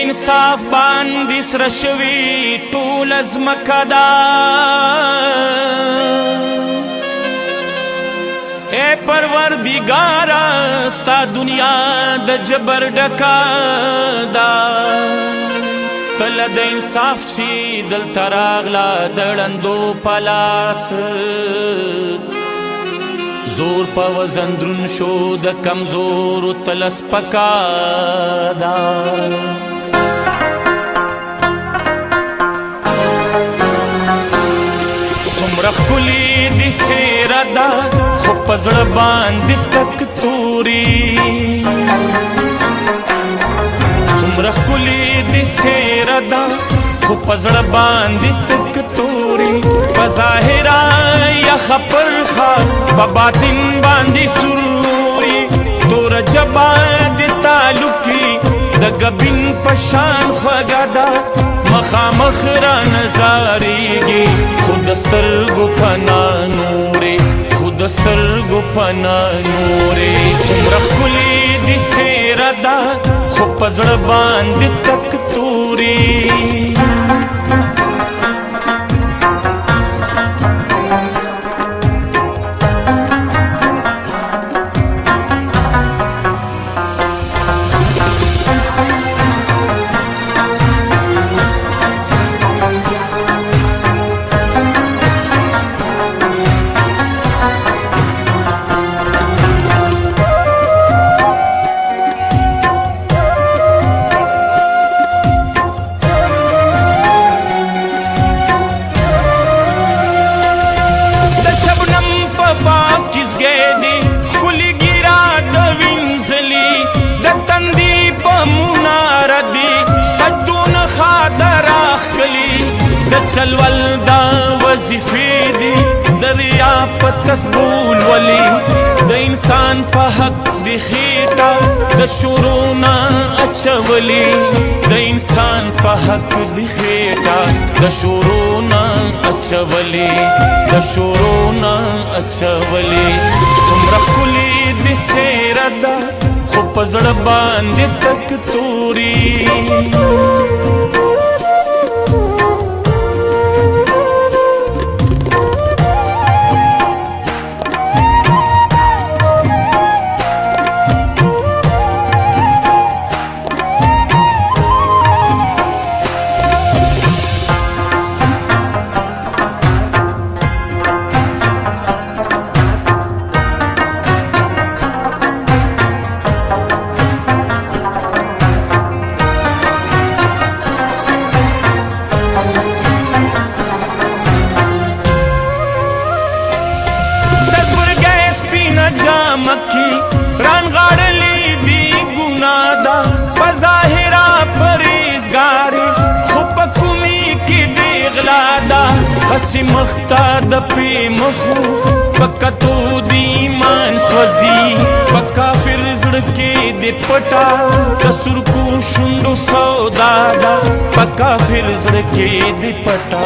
انصاف باندې سره شوي ټوله ځمکه ده اے پروردګاره ستا دنیا د جبر ډکه ده تله د انصاف چې دلته راغله د ړندو په لاس زور په وزن دروند شو د کمزورو تله سپکه ده څومره ښکلې دې څېره ده خو په زړه باندې تک توري څومره ښکلې دې څېره ده خو په زړه باندې تک توري په ظاهره یخه پرخه په باطن باندې سروري توره ژبه د تعلقي د ګبین په شان خوږه ده مخامخ را نظارېږي خو د سترګو پنا نورې خو د سترګو پنا نورې څومره ښکلې دې څېره ده خو په زړه باندې تک توري چلول دا وظیفې دي د ریا په تسبول ولي د انسان په حق د خېټه د شورو نه اچولي د انسان په حق د خېټه د شورو نه اچولي د شورو نه اچولي څومره ښکلې دې څېره ده خو په زړه باندې تک توري مکی ران غاړلې دی ګناه ده په ظاهره پرهیزګاري خو په کومي کې دی غلا ده هسې مخ ته د پې مخو په کتو د ایمان سوځي په کافر زړه کې د پټه د سرکو شونډو سودا ده په کافر زړه کې د پټه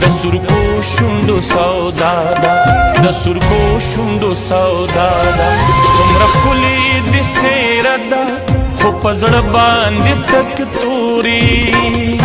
د سرکو شونډو سودا ده د سرکو شونډو سودا ده څومره ښکلې دې څېره ده خو په زړه باندې تک توري